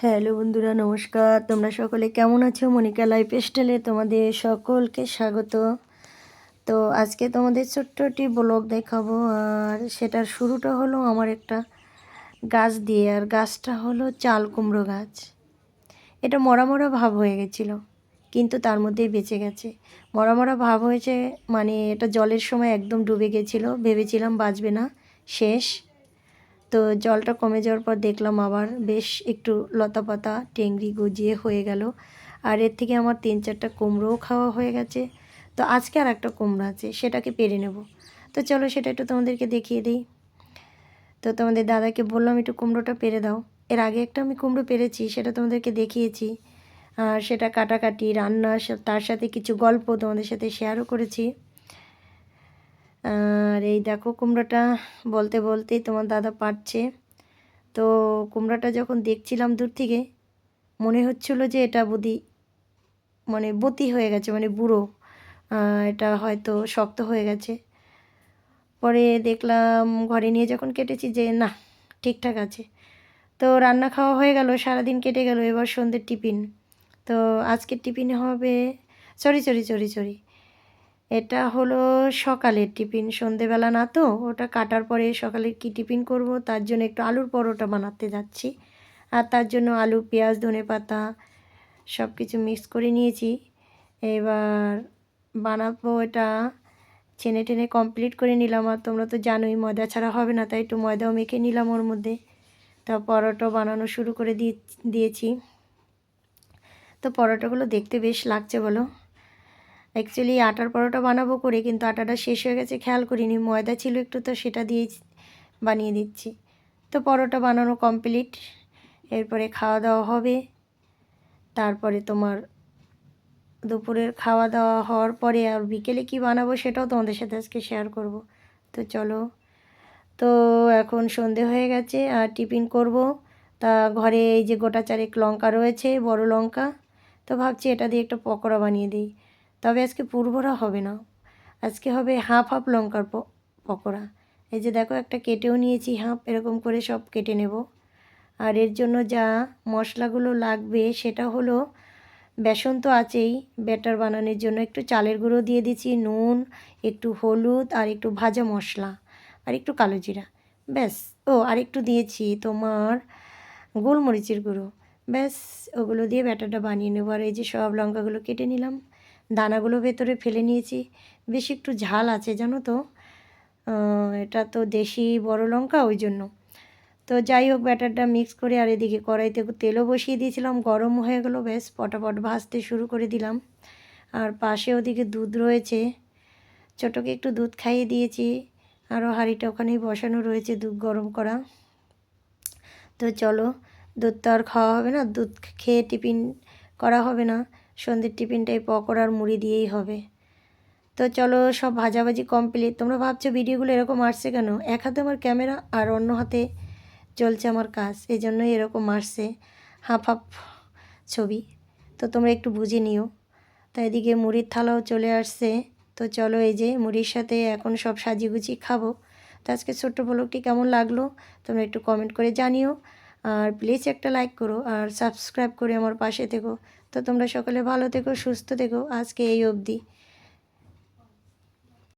Hello বন্ধুরা, নমস্কার। তোমরা সকলে কেমন আছো? মনিকা লাইফস্টাইলে তোমাদের সকলকে স্বাগত। তো আজকে তোমাদের ছোট্ট একটি ব্লগ দেখাবো, আর সেটার শুরুটা হলো আমার একটা গাছ দিয়ে। আর গাছটা হলো চাল কুমড়ো গাছ। এটা মরা মরা ভাব হয়ে গেছিলো, কিন্তু তার মধ্যেই বেঁচে গেছে। মরা মরা ভাব হয়েছে মানে এটা জলের সময় একদম ডুবে গেছিলো, ভেবেছিলাম বাঁচবে না, শেষ। তো জলটা কমে যাওয়ার পর দেখলাম আবার বেশ একটু লতাপাতা টেংরি গজিয়ে হয়ে গেল। আর এর থেকে আমার 3-4টা কুমড়োও খাওয়া হয়ে গেছে। তো আজকে আর একটা কুমড়ো আছে, সেটাকে পেরে নেব। তো চলো সেটা একটু তোমাদেরকে দেখিয়ে দিই। তো তোমাদের দাদাকে বললাম একটু কুমড়োটা পেরে দাও। এর আগে একটা আমি কুমড়ো পেরেছি, সেটা তোমাদেরকে দেখিয়েছি। আর সেটা কাটাকাটি, রান্না, তার সাথে কিছু গল্প তোমাদের সাথে শেয়ারও করেছি। আর এই দেখো কুমড়োটা বলতে বলতেই তোমার দাদা পারছে। তো কুমড়োটা যখন দেখছিলাম দূর থেকে, মনে হচ্ছিলো যে এটা মানে বতি হয়ে গেছে, মানে বুড়ো, এটা হয়তো শক্ত হয়ে গেছে। পরে দেখলাম ঘরে নিয়ে যখন কেটেছি যে না, ঠিকঠাক আছে। তো রান্না খাওয়া হয়ে গেল, সারাদিন কেটে গেল। এবার সন্ধ্যের টিফিন। তো আজকের টিফিনে হবে, সরি, এটা হলো সকালের টিফিন, সন্ধেবেলা না। তো ওটা কাটার পরে সকালে কি টিফিন করব, তার জন্য একটু আলুর পরোটা বানাতে যাচ্ছি। আর তার জন্য আলু, পেঁয়াজ, ধনেপাতা সব কিছু মিক্স করে নিয়েছি। এবার বানাবো এটা। ছেনে টেনে কমপ্লিট করে নিলাম। আর তোমরা তো জানোই ময়দা ছাড়া হবে না, তাই একটু ময়দাও মেখে নিলাম ওর মধ্যে। তা পরোটা বানানো শুরু করে দিয়েছি। তো পরোটাগুলো দেখতে বেশ লাগছে বলো। অ্যাকচুয়ালি আটার পরোটা বানাবো করে, কিন্তু আটাটা শেষ হয়ে গেছে, খেয়াল করিনি। ময়দা ছিল একটু, তো সেটা দিয়েই বানিয়ে দিচ্ছি। তো পরোটা বানানো কমপ্লিট। এরপরে খাওয়া দাওয়া হবে। তারপরে তোমার দুপুরের খাওয়া দাওয়া হওয়ার পরে আর বিকেলে কি বানাবো সেটাও তোমাদের সাথে আজকে শেয়ার করব। তো চলো। তো এখন সন্ধে হয়ে গেছে আর টিফিন করব। তা ঘরে এই যে গোটা 4 লঙ্কা রয়েছে, বড় লঙ্কা। তো ভাবছি এটা দিয়ে একটা পকোড়া বানিয়ে দিই। তবে আজকে পুরভরা হবে না, আজকে হবে হাফ হাফ লঙ্কার পকোড়া। এই যে দেখো, একটা কেটেও নিয়েছি হাফ, এরকম করে সব কেটে নেব। আর এর জন্য যা মশলাগুলো লাগবে সেটা হলো, বেসন তো আছেই, ব্যাটার বানানোর জন্য একটু চালের গুঁড়ো দিয়ে দিচ্ছি, নুন, একটু হলুদ, আর একটু ভাজা মশলা, আর একটু কালো জিরা, ব্যাস। ও আর একটু দিয়েছি তোমার গোলমরিচের গুঁড়ো, ব্যাস। ওগুলো দিয়ে ব্যাটারটা বানিয়ে নেব। আর এই যে সব লঙ্কাগুলো কেটে নিলাম, দানাগুলো ভেতরে ফেলে নিয়েছি। বেশ একটু ঝাল আছে জানো তো, এটা তো দেশি বড় লঙ্কা, ওই জন্য। তো যাই হোক, ব্যাটারটা মিক্স করে আর এদিকে কড়াইতে তেলও বসিয়ে দিয়েছিলাম, গরম হয়ে গেলো, বেশ পটাপট ভাজতে শুরু করে দিলাম। আর পাশে ওদিকে দুধ রয়েছে, ছোটোকে একটু দুধ খাইয়ে দিয়েছি। আরও হাঁড়িটা ওখানেই বসানো রয়েছে দুধ গরম করা। তো চলো, দুধ তো আর খাওয়া হবে না, দুধ খেয়ে টিফিন করা হবে না। সন্ধ্যের টিফিনটাই পকোড়ার মুড়ি দিয়েই হবে। তো চলো, সব ভাজাভাজি কমপ্লিট। তোমরা ভাবছো ভিডিওগুলো এরকম আসছে কেন? এক হাতে আমার ক্যামেরা আর অন্য হাতে চলছে আমার কাজ, এই জন্যই এরকম আসছে, হাফ হাফ ছবি। তো তোমরা একটু বুঝে নিও। তো এদিকে মুড়ির থালাও চলে আসছে। তো চলো, এই যে মুড়ির সাথে এখন সব সাজিয়ে গুছিয়ে খাবো। তো আজকে ছোট্ট ব্লগটি কেমন লাগলো তোমরা একটু কমেন্ট করে জানিও। আর প্লিজ একটা লাইক করো আর সাবস্ক্রাইব করে আমার পাশে থেকো। তো তোমরা সকলে ভালো থেকো, সুস্থ থেকো। আজকে এই অবধি।